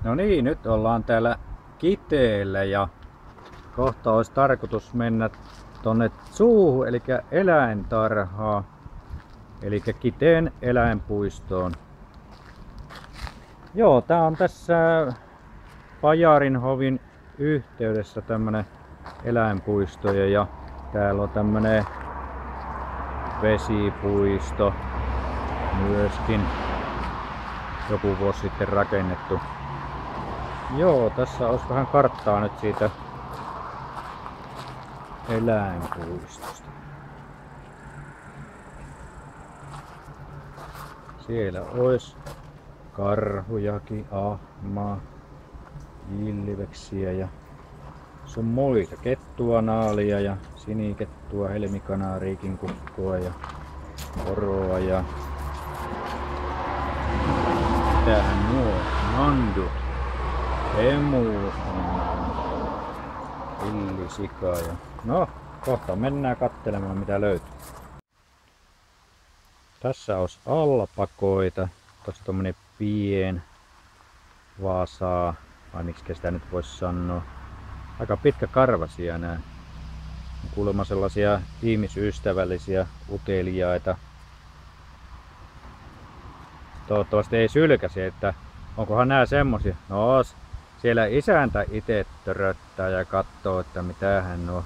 No niin, nyt ollaan täällä Kiteellä ja kohta olisi tarkoitus mennä tonne Zoohun, eli eläintarhaan, eli Kiteen eläinpuistoon. Joo, tää on tässä Pajarinhovin yhteydessä tämmönen eläinpuisto ja täällä on tämmönen vesipuisto myöskin joku vuosi sitten rakennettu. Joo, tässä olisi vähän karttaa nyt siitä eläinpuistosta. Siellä olisi karhujakin, ahmaa, ilveksiä ja sun muita. Kettua, naalia ja sinikettua, helmikanaariikin kukkoa ja poroa ja mitähän nuo nandut, emu, villisika ja no kohta mennään katselemaan mitä löytyy. Tässä olisi alpakoita, tossa tommonen pien vasaa, vai miksi sitä nyt voisi sanoa. Aika pitkä karvasia nää. Kuulemma sellaisia ihmisystävällisiä uteliaita. Toivottavasti ei sylkäsi, että onkohan nää semmosia. No siellä isäntä itse töröttää ja katsoo, että mitähän nuo.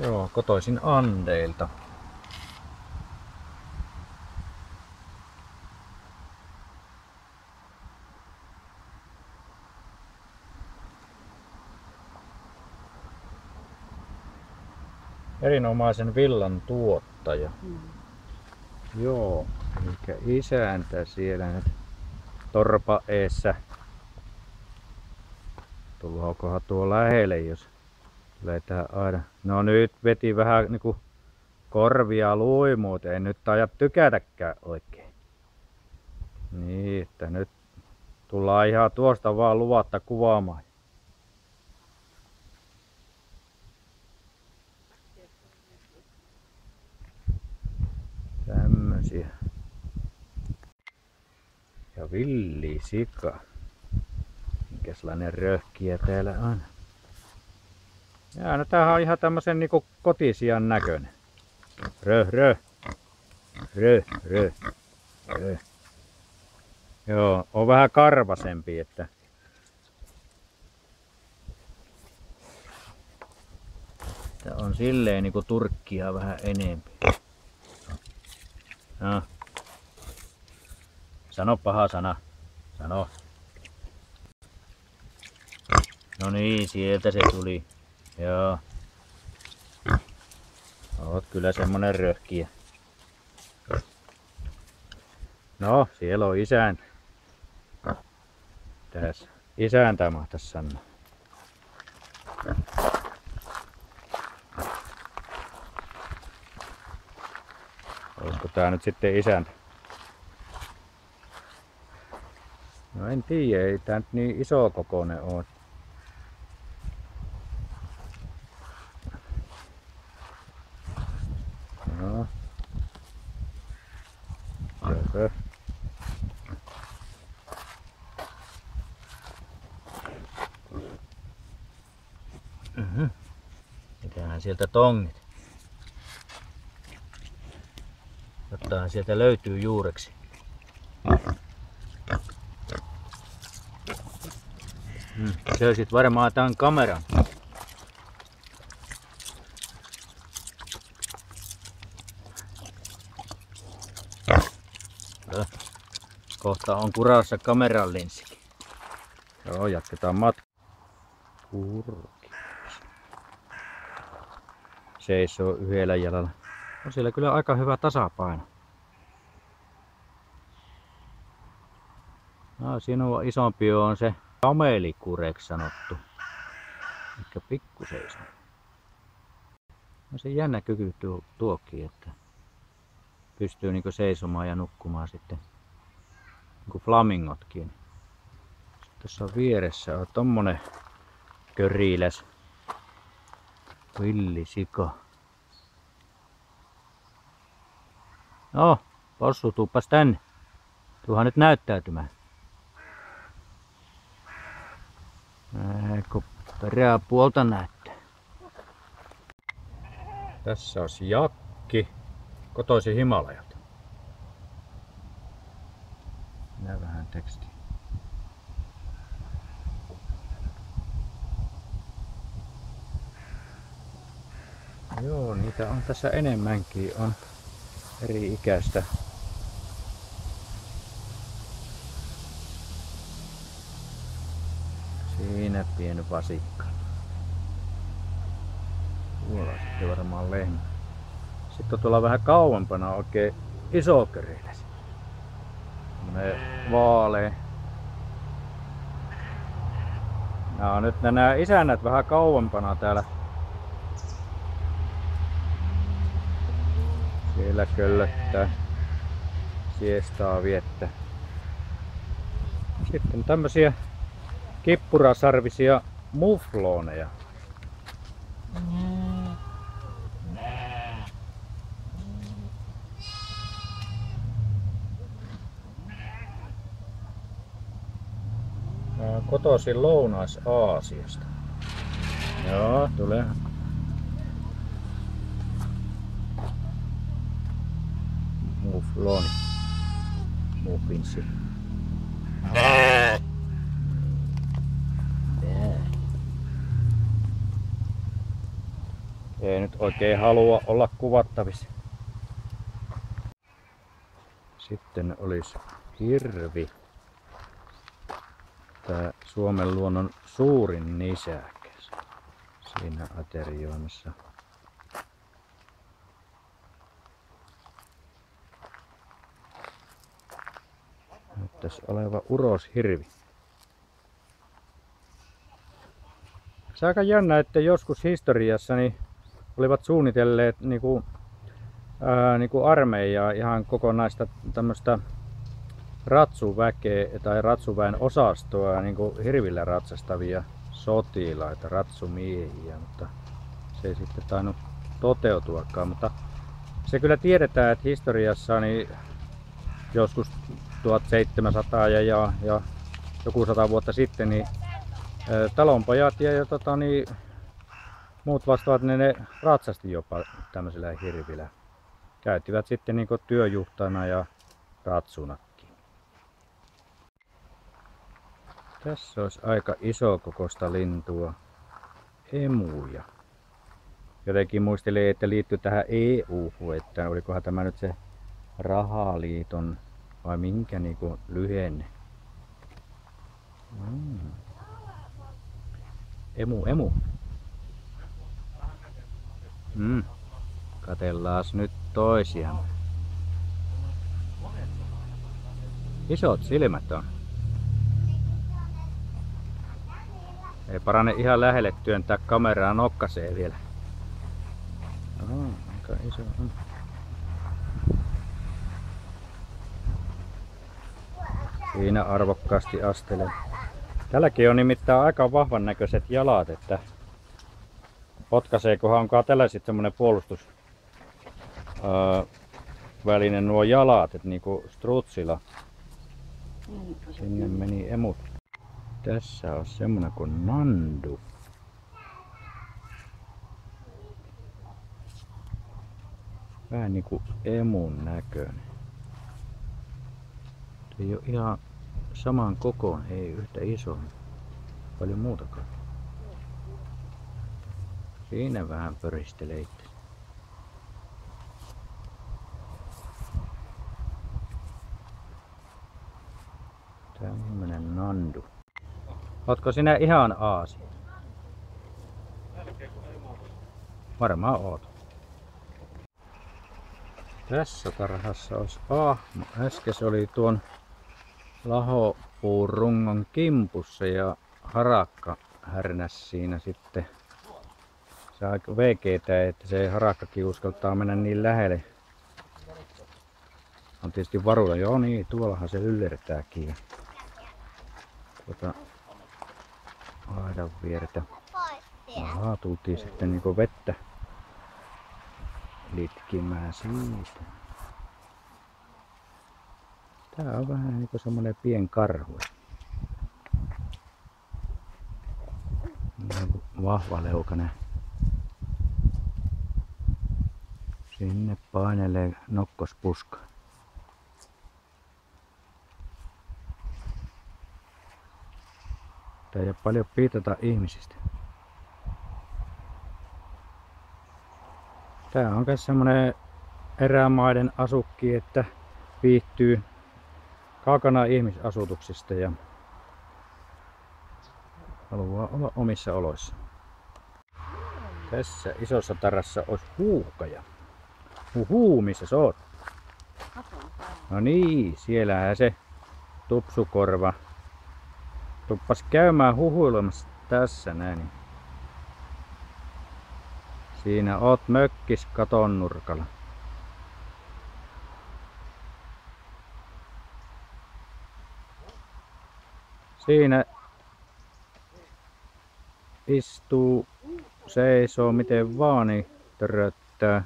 Joo, kotoisin Andeilta. Erinomaisen villan tuottaja. Joo, eli isäntä siellä nyt torpa eessä. Tullaakohan tuo lähelle, jos lähdetään aina. No nyt veti vähän niinku korvia luimuut, ei nyt taida tykätäkään oikein. Niin, että nyt tullaan ihan tuosta vaan luvatta kuvaamaan. Tämmösiä. Ja villisika. Minkäslainen röhkiä täällä on. Jaa, no tämähän on ihan tämmösen niinku kotisian näköinen. Röh, röh. Röh, röh. Röh. Joo, on vähän karvasempi, että tää on silleen niinku turkkia vähän enempi. No. Sano paha sana. Sano. No niin, sieltä se tuli. Joo. Oot kyllä semmonen röhkiä. No, siellä on isäntä. Tässä isäntä mahtais sanoa. Olisiko tää nyt sitten isäntä? No en tiedä, ei tää nyt niin iso kokoinen oo. No. Söpö. Mitähän sieltä tongit? Jottahan sieltä löytyy juureksi. Söisit varmaan tämän kameran. Kohta on kurassa kameran linssikin. Joo, jatketaan matkaa. Kurki. Seisoo yhdellä jalalla. On siellä kyllä aika hyvä tasapaino. No, sinua isompi on se kamelikureksi sanottu. Ehkä pikkusen isompi. No se jännä kyky tuokin, että pystyy niinku seisomaan ja nukkumaan sitten. Niinku flamingotkin. Tässä on vieressä on tommonen köriläs villisika. No, possu tuuppas tänne. Tuohan nyt näyttäytymään. Kun perää puolta näyttää. Tässä on jakki, kotoisin Himalajalta. Minä vähän tekstiä. Joo, niitä on tässä enemmänkin. On eri ikäistä. Siinä pieni vasikka. Tuolla sitten varmaan lehmä. Sitten on tuolla vähän kauempana oikein isokereiläs. Semmonen vaalea. Nämä nyt nämä isännät vähän kauempana täällä. Siellä köllöttää. Siestaa viettää. Sitten tämmösiä kippurasarvisia mufloneja. Kotoisin Lounais-Aasiasta. Joo, tulee. Mufloni. Muffinsi. Ei nyt oikein halua olla kuvattavissa. Sitten olisi hirvi. Tää Suomen luonnon suurin nisäkäs. Siinä aterioimassa. Näyttäisi oleva uroshirvi. Se on aika jännä, että joskus historiassa niin olivat suunnitelleet niinku armeijaa ihan kokonaista tämmöistä ratsuväkeä tai ratsuväen osastoa niinku hirvillä ratsastavia sotilaita, ratsumiehiä, mutta se ei sitten tainnut toteutuakaan. Mutta se kyllä tiedetään, että historiassa niin joskus 1700 ja joku 100 vuotta sitten niin talonpojat ja muut vastaavat ne ratsasti jopa tämmöisellä hirvillä. Käyttivät sitten niinku työjuhtana ja ratsunakin. Tässä olisi aika iso kokoista lintua. Emuja. Jotenkin muistelin, että liittyy tähän EU, että olikohan tämä nyt se rahaliiton vai minkä niinku lyhenne. Emu. Katellaas nyt toisiaan. Isot silmät on. Ei parane ihan lähelle työntää kameraa nokkaseen vielä. Aika iso on. Siinä arvokkaasti astelee. Tälläkin on nimittäin aika vahvan näköiset jalat, että potkaiseekohan onkaan tällä sitten semmonen puolustusväline nuo jalat, että niinku strutsilla. Sinne meni emut. Tässä on semmonen kuin nandu. Vähän niinku emun näköinen. Ei ole ihan saman kokoon, ei yhtä iso. Paljon muutakaan. Siinä vähän pöristelee itse. Tämmönen nandu. Ootko sinä ihan aasi? Varmaan oot. Tässä tarhassa olisi ahma. Äsken se oli tuon lahopuun rungon kimpussa ja harakka härnäs siinä sitten. Se on aika veikeetä, että se harakkakin uskaltaa mennä niin lähelle. On tietysti varuilla. Joo niin, tuollahan se yllertääkin. Aidan viertä. Ahaa, tultiin sitten niinku vettä litkimään siitä. Tää on vähän niinku semmonen pienkarhu. Vahvaleukainen. Sinne painelee nokkospuska. Tää ei oo paljon piitata ihmisistä. Tää on myös semmonen erämaiden asukki, että viihtyy kaukana ihmisasutuksista ja haluaa olla omissa oloissa. Tässä isossa tarassa olisi huuhkaja. Huhuu, missä sä oot? No niin, siellähän se tupsukorva tuppas käymään huhuilemassa tässä näin. Siinä oot mökkis katon nurkalla. Siinä istuu, seisoo miten vaan, niin töröttää.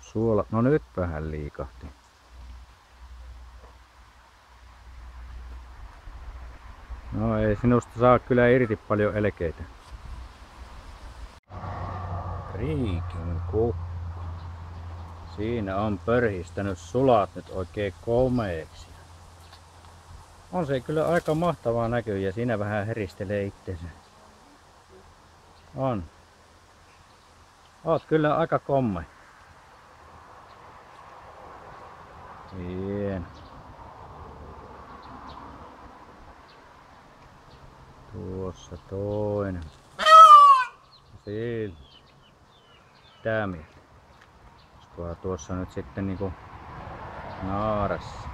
Suola. No nyt vähän liikahti. No ei sinusta saa kyllä irti paljon elkeitä. Riikin kukko. Siinä on pörhistänyt sulat nyt oikein komeeksi. On se kyllä aika mahtavaa näkyä ja siinä vähän heristelee itsensä. On. Oot kyllä aika komme. Hieno. Tuossa toinen. Sillä. Tää mieltä. Olisikohan tuossa nyt sitten niinku naarassa.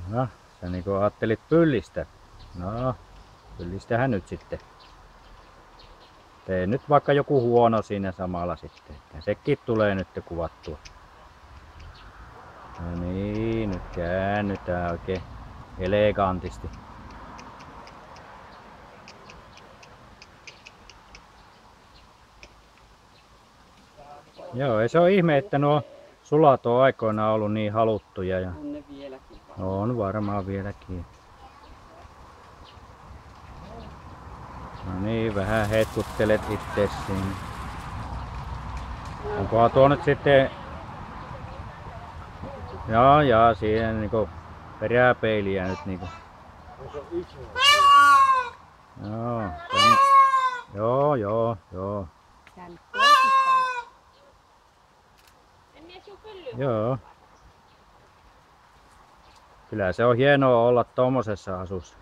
No, sä niinku ajattelit pyllistä. No, pyllistähän nyt sitten. Tee nyt vaikka joku huono siinä samalla sitten. Sekin tulee nyt kuvattua. No niin, nyt käännytään oikein elegantisti. Joo, ei se ole ihme, että nuo sulat on aikoinaan ollut niin haluttuja. Ja on ne vieläkin varmaan. on varmaan vieläkin. No niin, vähän hetkuttelet itse siinä. Onkohan tuo nyt sitten... Jaa, siinä niinku peräpeiliä nyt niinku. Joo. Joo. Kyllä se on hienoa olla tommosessa asussa.